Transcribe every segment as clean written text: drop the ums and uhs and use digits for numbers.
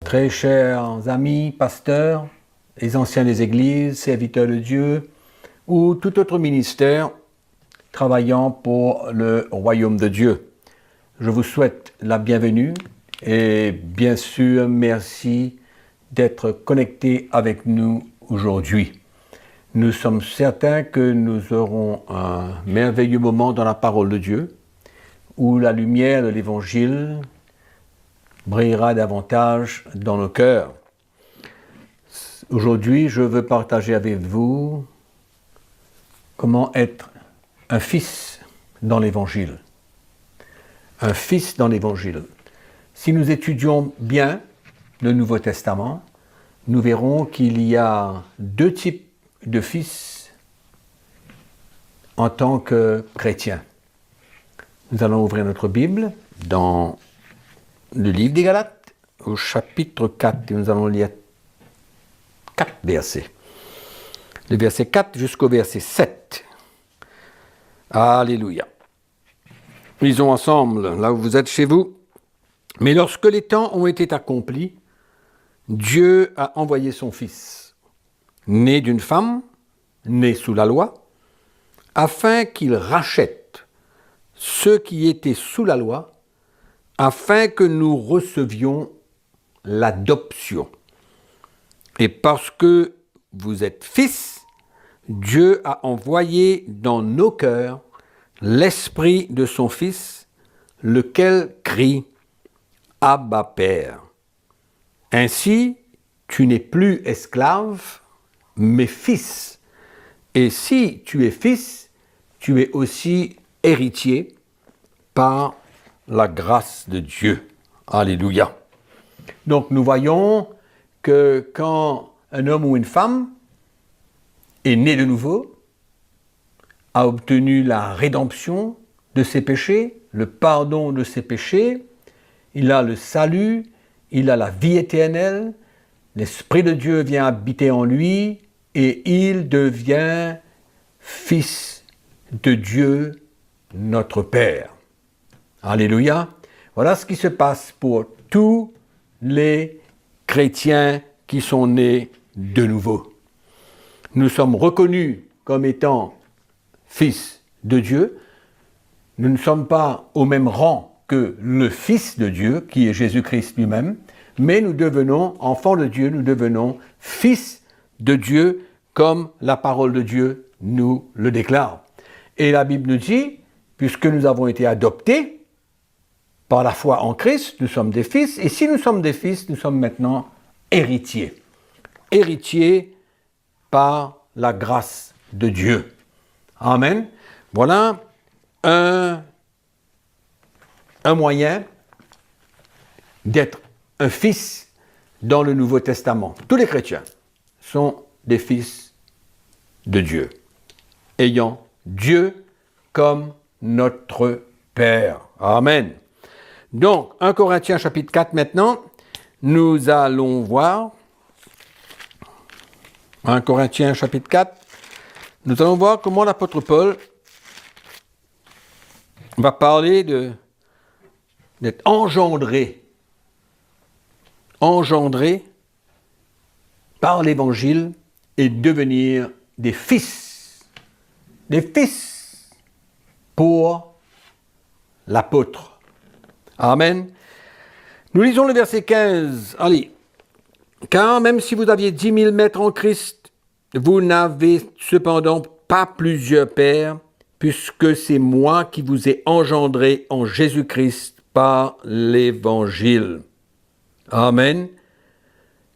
Très chers amis, pasteurs, les anciens des églises, serviteurs de Dieu, ou tout autre ministère travaillant pour le royaume de Dieu. Je vous souhaite la bienvenue et bien sûr merci d'être connectés avec nous aujourd'hui. Nous sommes certains que nous aurons un merveilleux moment dans la parole de Dieu où la lumière de l'Évangile brillera davantage dans nos cœurs. Aujourd'hui, je veux partager avec vous comment être un fils dans l'Évangile. Un fils dans l'Évangile. Si nous étudions bien le Nouveau Testament, nous verrons qu'il y a deux types de fils en tant que chrétiens. Nous allons ouvrir notre Bible dans le livre des Galates, au chapitre 4, et nous allons lire 4 versets. Le verset 4 jusqu'au verset 7. Alléluia. Lisons ensemble, là où vous êtes chez vous. Mais lorsque les temps ont été accomplis, Dieu a envoyé son Fils, né d'une femme, né sous la loi, afin qu'il rachète ceux qui étaient sous la loi, afin que nous recevions l'adoption. Et parce que vous êtes fils, Dieu a envoyé dans nos cœurs l'esprit de son Fils, lequel crie « Abba Père ». Ainsi, tu n'es plus esclave, mais fils. Et si tu es fils, tu es aussi héritier par la grâce de Dieu. Alléluia. Donc nous voyons que quand un homme ou une femme est né de nouveau, a obtenu la rédemption de ses péchés, le pardon de ses péchés, il a le salut, il a la vie éternelle, l'Esprit de Dieu vient habiter en lui et il devient fils de Dieu, notre Père. Alléluia. Voilà ce qui se passe pour tous les chrétiens qui sont nés de nouveau. Nous sommes reconnus comme étant fils de Dieu. Nous ne sommes pas au même rang que le Fils de Dieu, qui est Jésus-Christ lui-même, mais nous devenons enfants de Dieu, nous devenons fils de Dieu, comme la parole de Dieu nous le déclare. Et la Bible nous dit, puisque nous avons été adoptés par la foi en Christ, nous sommes des fils, et si nous sommes des fils, nous sommes maintenant héritiers. Héritiers par la grâce de Dieu. Amen. Voilà un moyen d'être un fils dans le Nouveau Testament. Tous les chrétiens sont des fils de Dieu, ayant Dieu comme notre Père. Amen. Donc, 1 Corinthiens chapitre 4 maintenant, nous allons voir 1 Corinthiens chapitre 4, nous allons voir comment l'apôtre Paul va parler d'être engendré par l'Évangile et devenir des fils pour l'apôtre. Amen. Nous lisons le verset 15. Allez. Car même si vous aviez 10 000 maîtres en Christ, vous n'avez cependant pas plusieurs pères, puisque c'est moi qui vous ai engendré en Jésus-Christ par l'Évangile. Amen.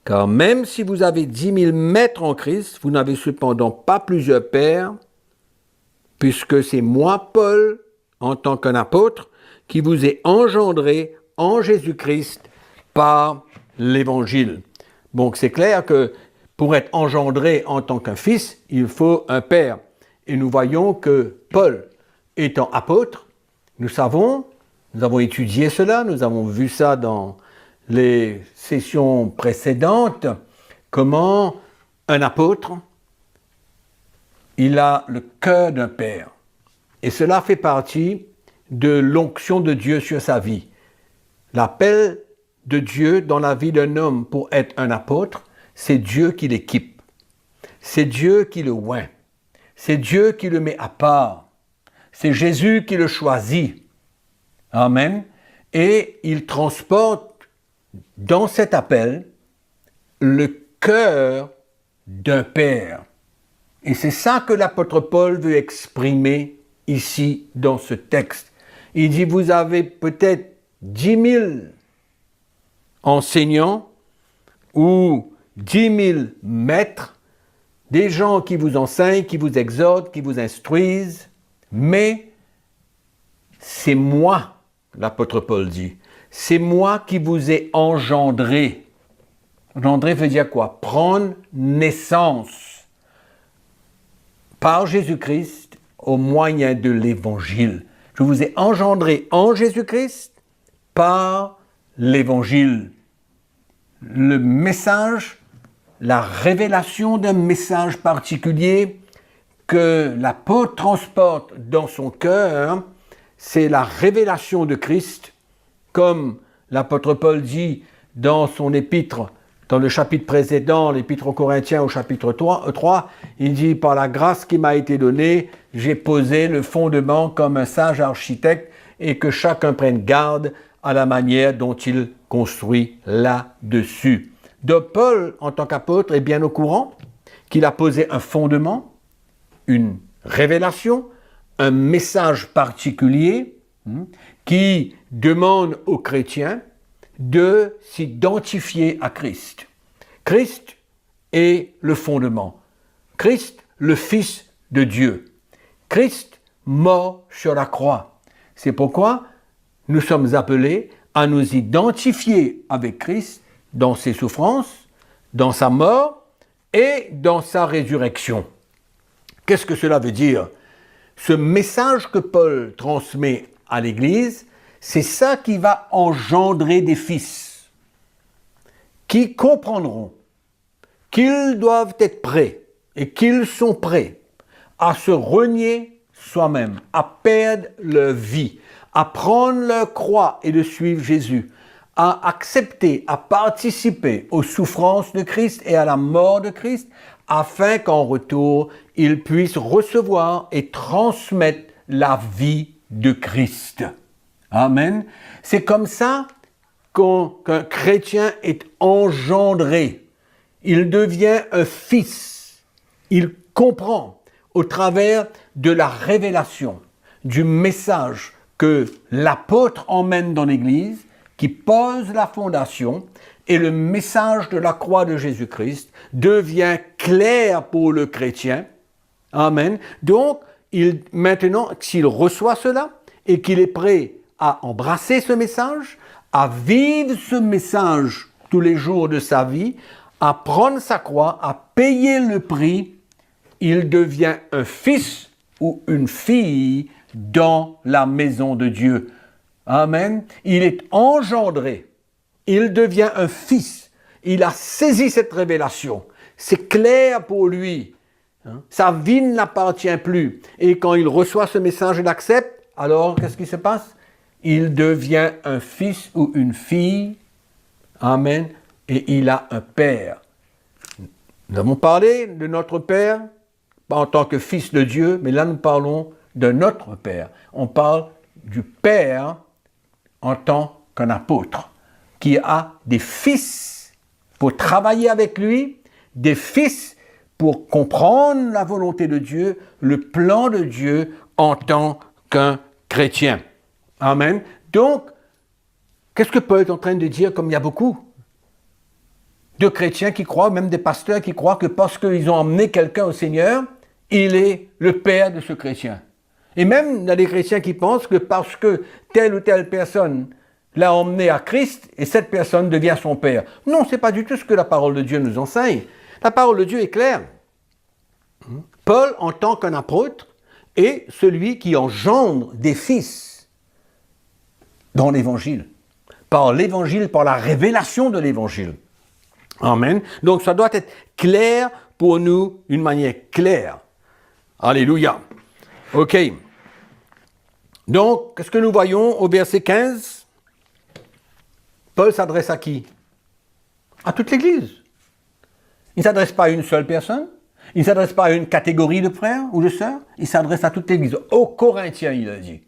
Car même si vous avez 10 000 maîtres en Christ, vous n'avez cependant pas plusieurs pères, puisque c'est moi, Paul, en tant qu'un apôtre, qui vous ai engendré en Jésus-Christ par l'Évangile. Donc c'est clair que pour être engendré en tant qu'un fils, il faut un père. Et nous voyons que Paul, étant apôtre, nous avons étudié cela, nous avons vu ça dans les sessions précédentes, comment un apôtre, il a le cœur d'un père. Et cela fait partie de l'onction de Dieu sur sa vie. L'appel de Dieu dans la vie d'un homme pour être un apôtre, c'est Dieu qui l'équipe. C'est Dieu qui le oint. C'est Dieu qui le met à part. C'est Jésus qui le choisit. Amen. Et il transporte dans cet appel le cœur d'un père. Et c'est ça que l'apôtre Paul veut exprimer ici dans ce texte. Il dit, vous avez peut-être 10 000 enseignants ou 10 000 maîtres, des gens qui vous enseignent, qui vous exhortent, qui vous instruisent, mais c'est moi, l'apôtre Paul dit, c'est moi qui vous ai engendré. Engendré veut dire quoi? Prendre naissance par Jésus-Christ au moyen de l'Évangile. Je vous ai engendré en Jésus-Christ par l'Évangile. Le message, la révélation d'un message particulier que l'apôtre transporte dans son cœur, c'est la révélation de Christ, comme l'apôtre Paul dit dans son épître, dans le chapitre précédent, l'épître aux Corinthiens au chapitre 3, il dit « Par la grâce qui m'a été donnée, j'ai posé le fondement comme un sage architecte et que chacun prenne garde à la manière dont il construit là-dessus. » Donc Paul, en tant qu'apôtre, est bien au courant qu'il a posé un fondement, une révélation, un message particulier qui demande aux chrétiens de s'identifier à Christ. Christ est le fondement. Christ, le Fils de Dieu. Christ, mort sur la croix. C'est pourquoi nous sommes appelés à nous identifier avec Christ dans ses souffrances, dans sa mort et dans sa résurrection. Qu'est-ce que cela veut dire? Ce message que Paul transmet à l'Église, c'est ça qui va engendrer des fils qui comprendront qu'ils doivent être prêts et qu'ils sont prêts à se renier soi-même, à perdre leur vie, à prendre leur croix et de suivre Jésus, à accepter, à participer aux souffrances de Christ et à la mort de Christ, afin qu'en retour, ils puissent recevoir et transmettre la vie de Christ. Amen. C'est comme ça qu'un chrétien est engendré. Il devient un fils. Il comprend au travers de la révélation, du message que l'apôtre emmène dans l'Église, qui pose la fondation, et le message de la croix de Jésus-Christ devient clair pour le chrétien. Amen. Donc, maintenant, s'il reçoit cela et qu'il est prêt à embrasser ce message, à vivre ce message tous les jours de sa vie, à prendre sa croix, à payer le prix, il devient un fils ou une fille dans la maison de Dieu. Amen. Il est engendré. Il devient un fils. Il a saisi cette révélation. C'est clair pour lui. Sa vie ne l'appartient plus. Et quand il reçoit ce message et l'accepte, alors qu'est-ce qui se passe? Il devient un fils ou une fille. Amen. Et il a un père. Nous avons parlé de notre père, pas en tant que fils de Dieu, mais là nous parlons de notre père. On parle du père en tant qu'un apôtre, qui a des fils pour travailler avec lui, des fils pour comprendre la volonté de Dieu, le plan de Dieu en tant qu'un chrétien. Amen. Donc, qu'est-ce que Paul est en train de dire, comme il y a beaucoup de chrétiens qui croient, même des pasteurs qui croient que parce qu'ils ont emmené quelqu'un au Seigneur, il est le père de ce chrétien. Et même, il y a des chrétiens qui pensent que parce que telle ou telle personne l'a emmené à Christ, et cette personne devient son père. Non, ce n'est pas du tout ce que la parole de Dieu nous enseigne. La parole de Dieu est claire. Paul, en tant qu'un apôtre, est celui qui engendre des fils dans l'Évangile. Par l'Évangile, par la révélation de l'Évangile. Amen. Donc ça doit être clair pour nous, d'une manière claire. Alléluia. Ok. Donc, qu'est-ce que nous voyons au verset 15? Paul s'adresse à qui? À toute l'Église. Il ne s'adresse pas à une seule personne. Il ne s'adresse pas à une catégorie de frères ou de sœurs. Il s'adresse à toute l'Église. Aux Corinthiens, il a dit.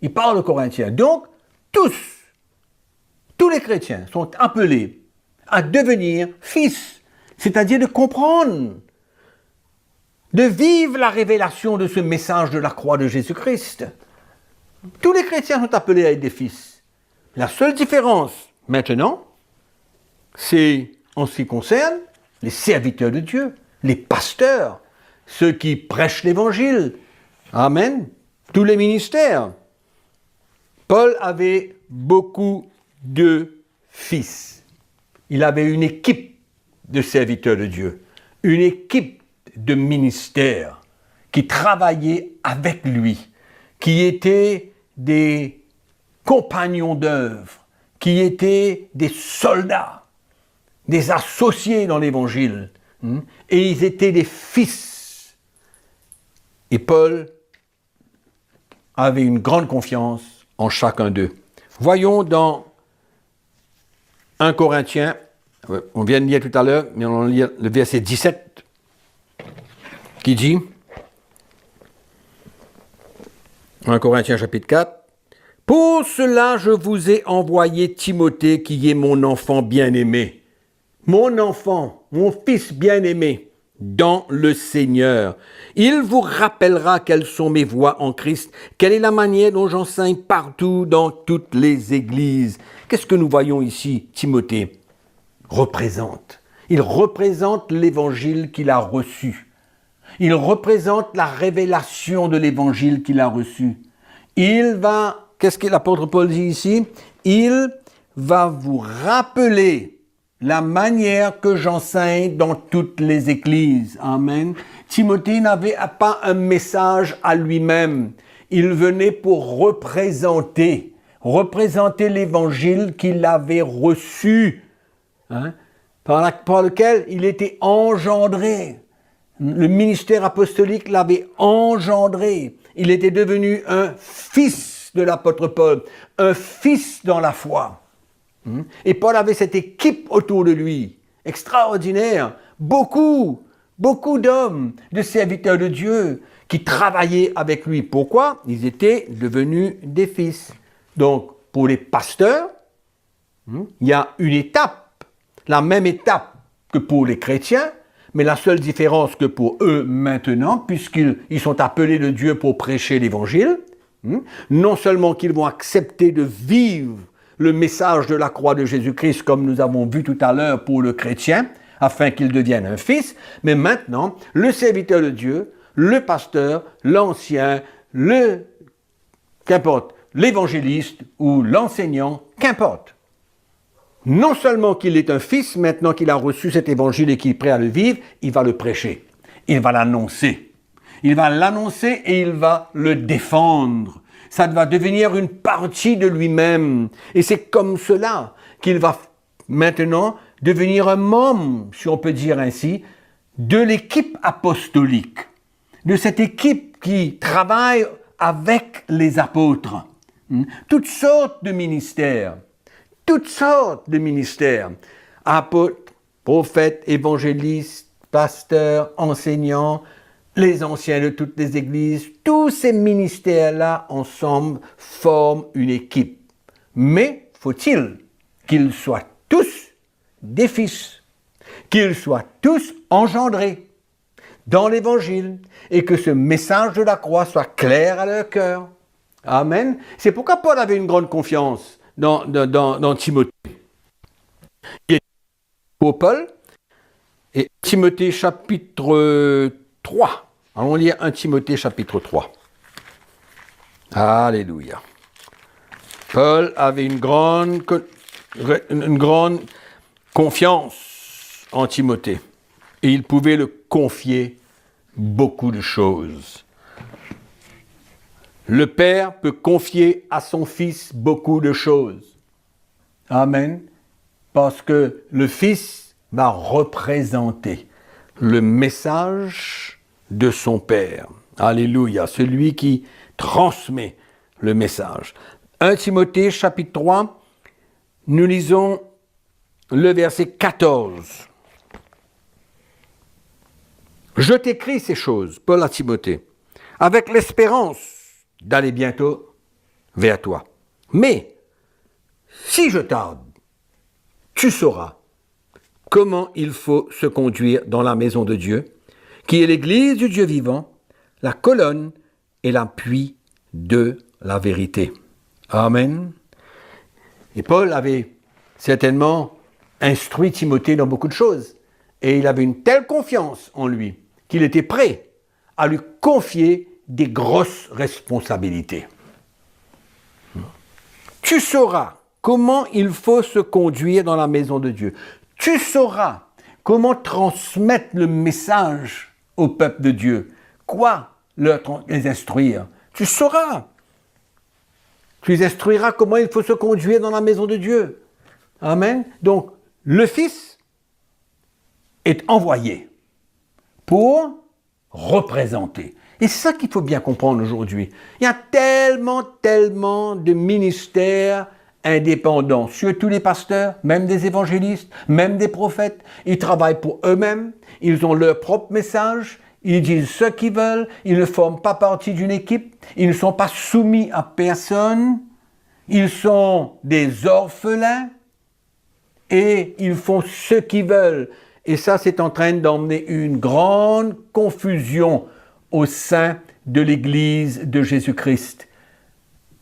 Il parle aux Corinthiens. Donc, tous les chrétiens sont appelés à devenir fils, c'est-à-dire de comprendre, de vivre la révélation de ce message de la croix de Jésus-Christ. Tous les chrétiens sont appelés à être des fils. La seule différence, maintenant, c'est en ce qui concerne les serviteurs de Dieu, les pasteurs, ceux qui prêchent l'Évangile. Amen. Tous les ministères. Paul avait beaucoup de fils. Il avait une équipe de serviteurs de Dieu, une équipe de ministères qui travaillaient avec lui, qui étaient des compagnons d'œuvre, qui étaient des soldats, des associés dans l'Évangile, et ils étaient des fils. Et Paul avait une grande confiance en chacun d'eux. Voyons dans 1 Corinthiens, on vient de lire tout à l'heure, mais on lit le verset 17, qui dit, 1 Corinthiens chapitre 4, « Pour cela je vous ai envoyé Timothée, qui est mon enfant bien-aimé, mon enfant, mon fils bien-aimé, dans le Seigneur. Il vous rappellera quelles sont mes voies en Christ, quelle est la manière dont j'enseigne partout dans toutes les églises. » Qu'est-ce que nous voyons ici, Timothée représente? Il représente l'évangile qu'il a reçu. Il représente la révélation de l'évangile qu'il a reçu. Qu'est-ce que l'apôtre Paul dit ici? Il va vous rappeler la manière que j'enseigne dans toutes les églises. Amen. Timothée n'avait pas un message à lui-même. Il venait pour représenter l'évangile qu'il avait reçu, par lequel il était engendré. Le ministère apostolique l'avait engendré. Il était devenu un fils de l'apôtre Paul, un fils dans la foi. Et Paul avait cette équipe autour de lui, extraordinaire, beaucoup d'hommes, de serviteurs de Dieu qui travaillaient avec lui. Pourquoi? Ils étaient devenus des fils. Donc, pour les pasteurs, il y a une étape, la même étape que pour les chrétiens, mais la seule différence que pour eux maintenant, puisqu'ils sont appelés de Dieu pour prêcher l'Évangile, non seulement qu'ils vont accepter de vivre le message de la croix de Jésus-Christ, comme nous avons vu tout à l'heure pour le chrétien, afin qu'il devienne un fils, mais maintenant, le serviteur de Dieu, le pasteur, l'ancien, qu'importe, l'évangéliste ou l'enseignant, qu'importe. Non seulement qu'il est un fils, maintenant qu'il a reçu cet évangile et qu'il est prêt à le vivre, il va le prêcher, il va l'annoncer. Il va l'annoncer et il va le défendre. Ça va devenir une partie de lui-même. Et c'est comme cela qu'il va maintenant devenir un membre, si on peut dire ainsi, de l'équipe apostolique, de cette équipe qui travaille avec les apôtres. Toutes sortes de ministères, apôtres, prophètes, évangélistes, pasteurs, enseignants, les anciens de toutes les églises, tous ces ministères-là ensemble forment une équipe. Mais faut-il qu'ils soient tous des fils, qu'ils soient tous engendrés dans l'Évangile et que ce message de la croix soit clair à leur cœur. Amen. C'est pourquoi Paul avait une grande confiance dans Timothée. Pour Paul, et Timothée chapitre 3. Allons lire 1 Timothée chapitre 3. Alléluia. Paul avait une grande confiance en Timothée. Et il pouvait le confier beaucoup de choses. Le père peut confier à son fils beaucoup de choses. Amen. Parce que le fils va représenter le message de son père. Alléluia. Celui qui transmet le message. 1 Timothée chapitre 3, nous lisons le verset 14. Je t'écris ces choses, Paul à Timothée, avec l'espérance d'aller bientôt vers toi. Mais, si je tarde, tu sauras comment il faut se conduire dans la maison de Dieu, qui est l'église du Dieu vivant, la colonne et l'appui de la vérité. Amen. Et Paul avait certainement instruit Timothée dans beaucoup de choses. Et il avait une telle confiance en lui qu'il était prêt à lui confier des grosses responsabilités. Tu sauras comment il faut se conduire dans la maison de Dieu. Tu sauras comment transmettre le message au peuple de Dieu. Quoi les instruire? Tu sauras. Tu les instruiras comment il faut se conduire dans la maison de Dieu. Amen. Donc, le Fils est envoyé pour représenter. Et c'est ça qu'il faut bien comprendre aujourd'hui. Il y a tellement de ministères indépendants, surtout les pasteurs, même des évangélistes, même des prophètes. Ils travaillent pour eux-mêmes, ils ont leur propre message, ils disent ce qu'ils veulent, ils ne forment pas partie d'une équipe, ils ne sont pas soumis à personne, ils sont des orphelins et ils font ce qu'ils veulent. Et ça, c'est en train d'emmener une grande confusion au sein de l'Église de Jésus-Christ.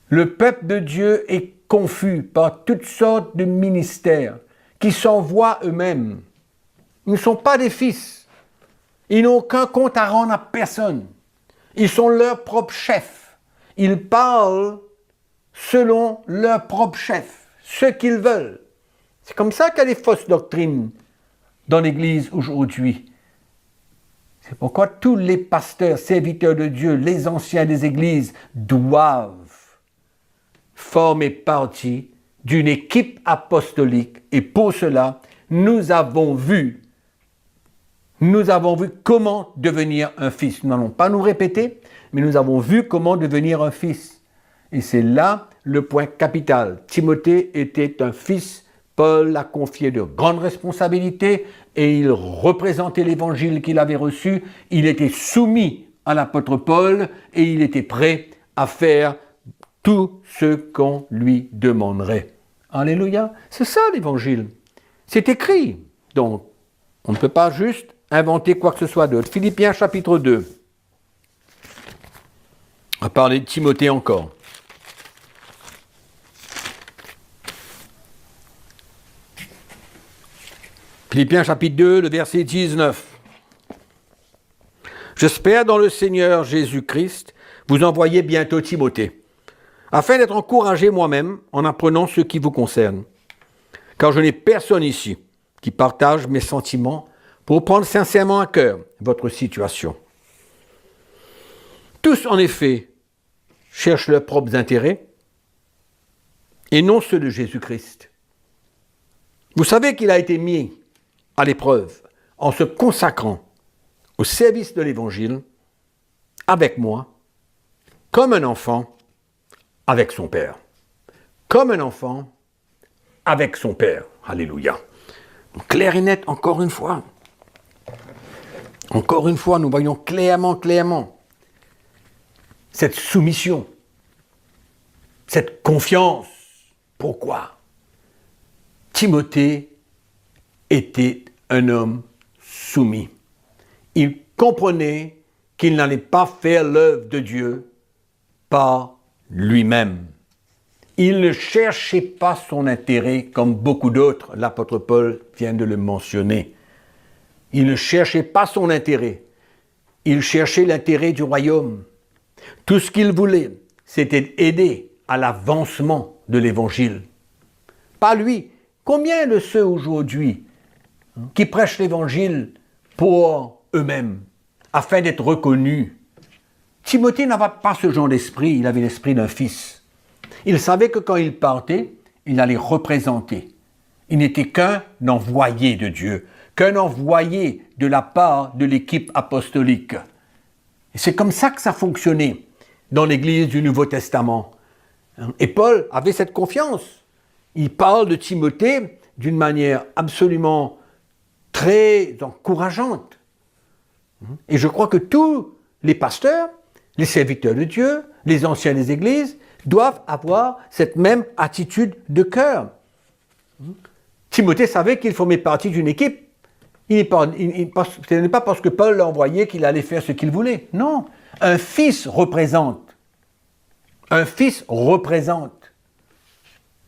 Le peuple de Dieu est confus par toutes sortes de ministères qui s'envoient eux-mêmes. Ils ne sont pas des fils. Ils n'ont aucun compte à rendre à personne. Ils sont leurs propres chefs. Ils parlent selon leur propre chef, ce qu'ils veulent. C'est comme ça qu'il y a des fausses doctrines dans l'Église aujourd'hui. C'est pourquoi tous les pasteurs, serviteurs de Dieu, les anciens des églises doivent former partie d'une équipe apostolique. Et pour cela, nous avons vu comment devenir un fils. Nous n'allons pas nous répéter, mais nous avons vu comment devenir un fils. Et c'est là le point capital. Timothée était un fils. Paul a confié de grandes responsabilités et il représentait l'évangile qu'il avait reçu. Il était soumis à l'apôtre Paul et il était prêt à faire tout ce qu'on lui demanderait. Alléluia. C'est ça l'évangile. C'est écrit. Donc, on ne peut pas juste inventer quoi que ce soit d'autre. Philippiens chapitre 2. On va parler de Timothée encore. Philippiens chapitre 2, le verset 19. J'espère dans le Seigneur Jésus-Christ vous envoyer bientôt Timothée, afin d'être encouragé moi-même en apprenant ce qui vous concerne. Car je n'ai personne ici qui partage mes sentiments pour prendre sincèrement à cœur votre situation. Tous, en effet, cherchent leurs propres intérêts et non ceux de Jésus-Christ. Vous savez qu'il a été mis à l'épreuve en se consacrant au service de l'Évangile avec moi, comme un enfant avec son Père. Comme un enfant avec son Père. Alléluia. Donc, clair et net, encore une fois. Encore une fois, nous voyons clairement cette soumission, cette confiance. Pourquoi? Timothée était un homme soumis. Il comprenait qu'il n'allait pas faire l'œuvre de Dieu par lui-même. Il ne cherchait pas son intérêt comme beaucoup d'autres, l'apôtre Paul vient de le mentionner. Il ne cherchait pas son intérêt, il cherchait l'intérêt du royaume. Tout ce qu'il voulait, c'était aider à l'avancement de l'Évangile. Pas lui. Combien de ceux aujourd'hui qui prêchent l'Évangile pour eux-mêmes, afin d'être reconnus? Timothée n'avait pas ce genre d'esprit, il avait l'esprit d'un fils. Il savait que quand il partait, il allait représenter. Il n'était qu'un envoyé de Dieu, qu'un envoyé de la part de l'équipe apostolique. Et c'est comme ça que ça fonctionnait dans l'Église du Nouveau Testament. Et Paul avait cette confiance. il parle de Timothée d'une manière absolument très encourageante. Et je crois que tous les pasteurs, les serviteurs de Dieu, les anciens des églises, doivent avoir cette même attitude de cœur. Timothée savait qu'il formait partie d'une équipe. Ce n'est pas parce que Paul l'a envoyé qu'il allait faire ce qu'il voulait. Non, un fils représente. Un fils représente.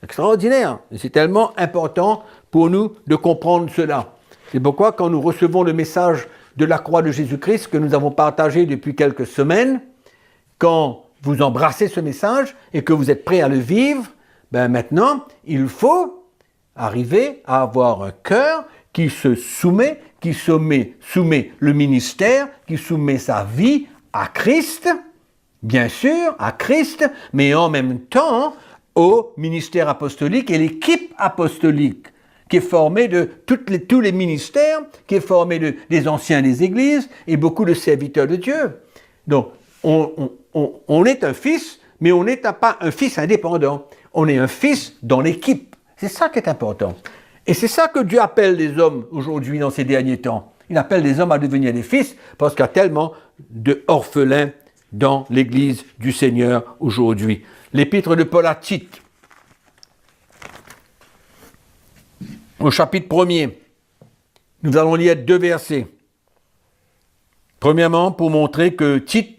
Extraordinaire. Et c'est tellement important pour nous de comprendre cela. C'est pourquoi quand nous recevons le message de la croix de Jésus-Christ que nous avons partagé depuis quelques semaines, quand vous embrassez ce message et que vous êtes prêt à le vivre, ben maintenant, il faut arriver à avoir un cœur qui se soumet, qui soumet le ministère, qui soumet sa vie à Christ, bien sûr, à Christ, mais en même temps au ministère apostolique et l'équipe apostolique qui est formée de tous les ministères, qui est formée des anciens des églises et beaucoup de serviteurs de Dieu. Donc, on est un fils, mais on n'est pas un fils indépendant. On est un fils dans l'équipe. C'est ça qui est important. Et c'est ça que Dieu appelle les hommes aujourd'hui dans ces derniers temps. Il appelle les hommes à devenir des fils parce qu'il y a tellement d'orphelins dans l'Église du Seigneur aujourd'hui. L'épître de Paul à Tite, au chapitre 1er, nous allons lire 2 versets. Premièrement, pour montrer que Tite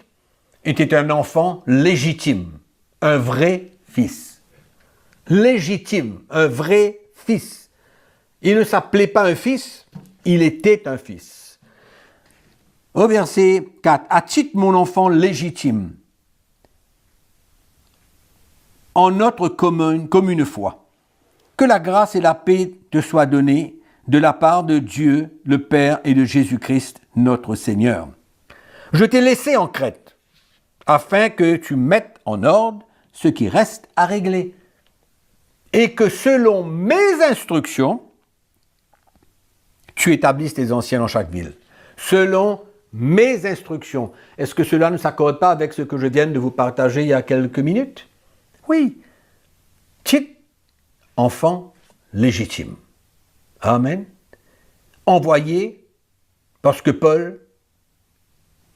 était un enfant légitime, un vrai fils. Légitime, un vrai fils. Il ne s'appelait pas un fils, il était un fils. Au verset 4, « À Tite, mon enfant légitime, en notre commune foi, que la grâce et la paix te soient données de la part de Dieu, le Père et de Jésus-Christ, notre Seigneur. Je t'ai laissé en Crète, afin que tu mettes en ordre ce qui reste à régler, et que selon mes instructions, tu établisses tes anciens dans chaque ville. Selon mes instructions. Est-ce que cela ne s'accorde pas avec ce que je viens de vous partager il y a quelques minutes? Oui. Tite, enfant légitime. Amen. Envoyé parce que Paul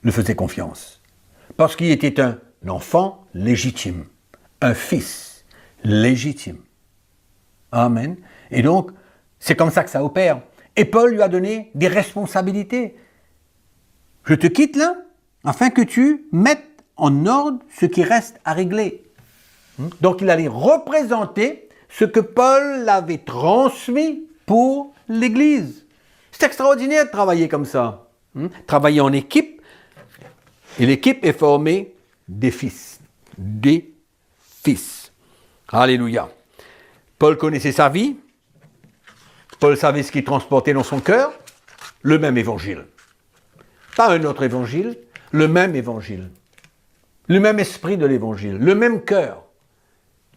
le faisait confiance. Parce qu'il était un enfant légitime. Un fils légitime. Amen. Et donc, c'est comme ça que ça opère. Et Paul lui a donné des responsabilités. Je te quitte là, afin que tu mettes en ordre ce qui reste à régler. Donc il allait représenter ce que Paul avait transmis pour l'Église. C'est extraordinaire de travailler comme ça. Travailler en équipe. Et l'équipe est formée des fils. Des fils. Alléluia. Paul connaissait sa vie. Paul savait ce qu'il transportait dans son cœur. Le même évangile. Pas un autre évangile, le même évangile. Le même esprit de l'évangile, le même cœur.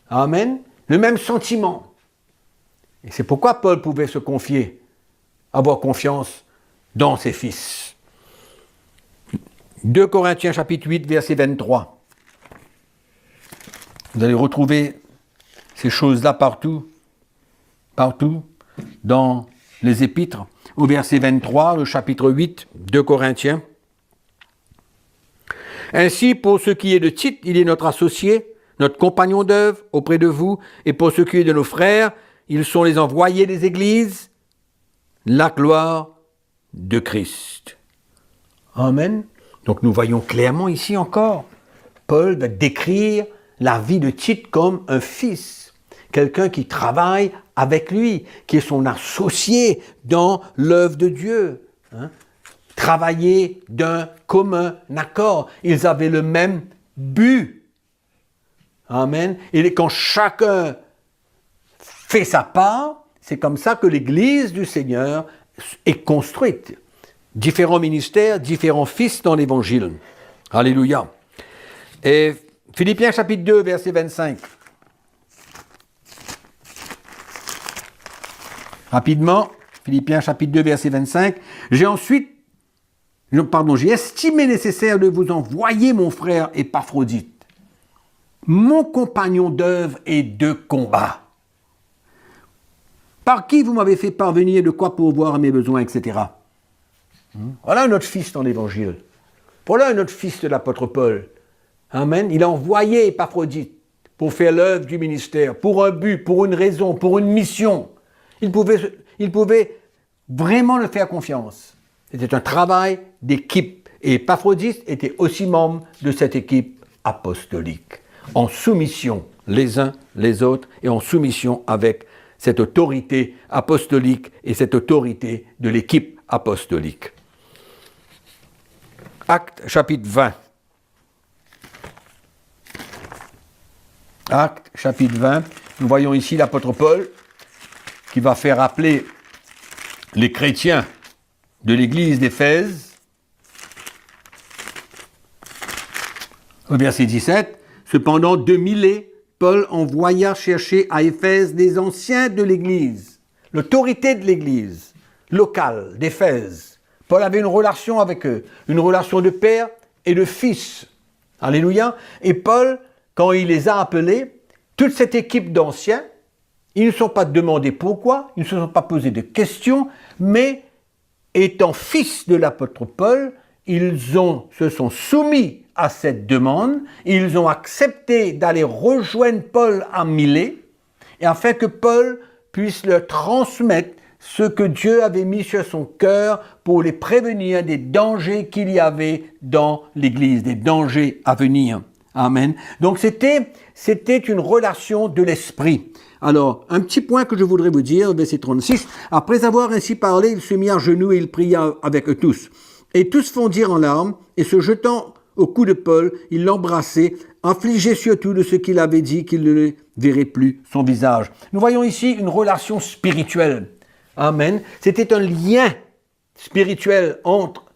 Amen. Le même sentiment. Et c'est pourquoi Paul pouvait se confier, avoir confiance dans ses fils. 2 Corinthiens chapitre 8, verset 23. Vous allez retrouver ces choses-là partout dans les épîtres. Au verset 23, le chapitre 8, 2 Corinthiens. Ainsi, pour ce qui est de Tite, il est notre associé, notre compagnon d'œuvre auprès de vous, et pour ce qui est de nos frères, ils sont les envoyés des églises, la gloire de Christ. Amen. Donc nous voyons clairement ici encore, Paul va décrire la vie de Tite comme un fils, quelqu'un qui travaille avec lui, qui est son associé dans l'œuvre de Dieu. Travailler d'un commun accord. Ils avaient le même but. Amen. Et quand chacun fait sa part, c'est comme ça que l'Église du Seigneur est construite. Différents ministères, différents fils dans l'Évangile. Alléluia. Et Philippiens chapitre 2, verset 25. Rapidement, Philippiens chapitre 2, verset 25. J'ai estimé nécessaire de vous envoyer mon frère Épaphrodite, mon compagnon d'œuvre et de combat. par qui vous m'avez fait parvenir de quoi pourvoir à mes besoins, etc. Voilà notre fils dans l'Évangile. Voilà notre fils de l'apôtre Paul. Amen. Il a envoyé Épaphrodite pour faire l'œuvre du ministère, pour un but, pour une raison, pour une mission. Il pouvait vraiment le faire confiance. C'était un travail d'équipe. Et Épaphrodite était aussi membre de cette équipe apostolique, en soumission les uns les autres et en soumission avec cette autorité apostolique et cette autorité de l'équipe apostolique. Actes chapitre 20. Actes chapitre 20. Nous voyons ici l'apôtre Paul qui va faire appeler les chrétiens de l'église d'Éphèse. Au verset 17, cependant de Milet, Paul envoya chercher à Éphèse des anciens de l'église, l'autorité de l'église locale d'Éphèse. Paul avait une relation avec eux, une relation de père et de fils. Alléluia. Et Paul, quand il les a appelés, toute cette équipe d'anciens, ils ne se sont pas demandé pourquoi, ils ne se sont pas posé de questions, mais étant fils de l'apôtre Paul, ils se sont soumis à cette demande, ils ont accepté d'aller rejoindre Paul à Milet, et afin que Paul puisse leur transmettre ce que Dieu avait mis sur son cœur pour les prévenir des dangers qu'il y avait dans l'Église, des dangers à venir. Amen. Donc c'était une relation de l'esprit. Alors, un petit point que je voudrais vous dire, verset 36. Après avoir ainsi parlé, il se mit à genoux et il pria avec eux tous. Et tous fondirent en larmes, et se jetant au cou de Paul, il l'embrassait, affligé surtout de ce qu'il avait dit, qu'il ne verrait plus son visage. Nous voyons ici une relation spirituelle. Amen. C'était un lien spirituel entre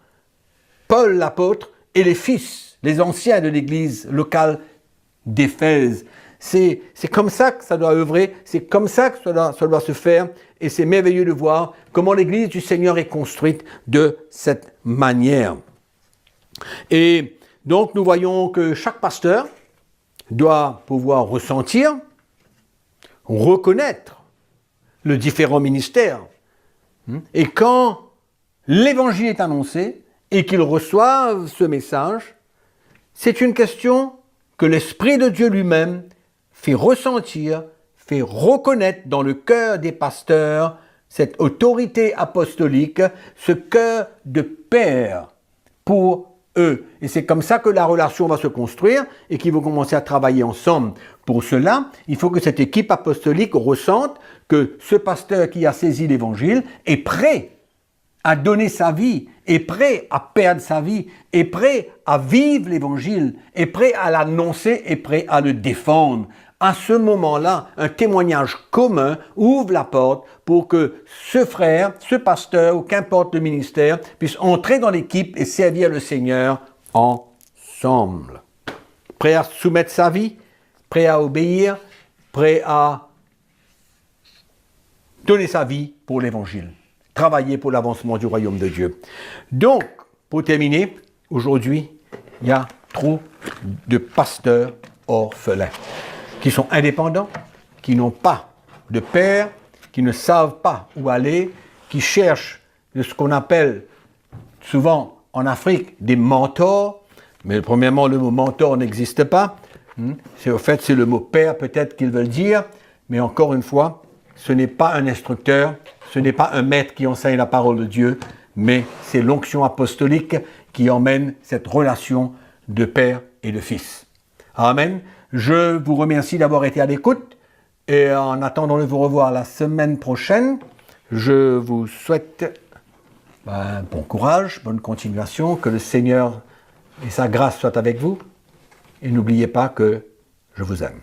Paul l'apôtre et les fils, les anciens de l'église locale d'Éphèse. C'est comme ça que ça doit œuvrer, c'est comme ça que ça doit se faire, et c'est merveilleux de voir comment l'église du Seigneur est construite de cette manière. Et donc nous voyons que chaque pasteur doit pouvoir ressentir, reconnaître le différent ministère. Et quand l'évangile est annoncé et qu'ils reçoivent ce message, c'est une question que l'Esprit de Dieu lui-même fait ressentir, fait reconnaître dans le cœur des pasteurs cette autorité apostolique, ce cœur de père pour eux. Et c'est comme ça que la relation va se construire et qu'ils vont commencer à travailler ensemble. Pour cela, il faut que cette équipe apostolique ressente que ce pasteur qui a saisi l'évangile est prêt à donner sa vie, est prêt à perdre sa vie, est prêt à vivre l'évangile, est prêt à l'annoncer, est prêt à le défendre. À ce moment-là, un témoignage commun ouvre la porte pour que ce frère, ce pasteur, ou qu'importe le ministère, puisse entrer dans l'équipe et servir le Seigneur ensemble. Prêt à soumettre sa vie, prêt à obéir, prêt à donner sa vie pour l'évangile. Travailler pour l'avancement du royaume de Dieu. Donc, pour terminer, aujourd'hui, il y a trop de pasteurs orphelins qui sont indépendants, qui n'ont pas de père, qui ne savent pas où aller, qui cherchent ce qu'on appelle souvent en Afrique des mentors, mais premièrement le mot mentor n'existe pas, c'est le mot père peut-être qu'ils veulent dire, mais encore une fois, ce n'est pas un instructeur, ce n'est pas un maître qui enseigne la parole de Dieu, mais c'est l'onction apostolique qui emmène cette relation de père et de fils. Amen. Je vous remercie d'avoir été à l'écoute et en attendant de vous revoir la semaine prochaine, je vous souhaite bon courage, bonne continuation, que le Seigneur et sa grâce soient avec vous et n'oubliez pas que je vous aime.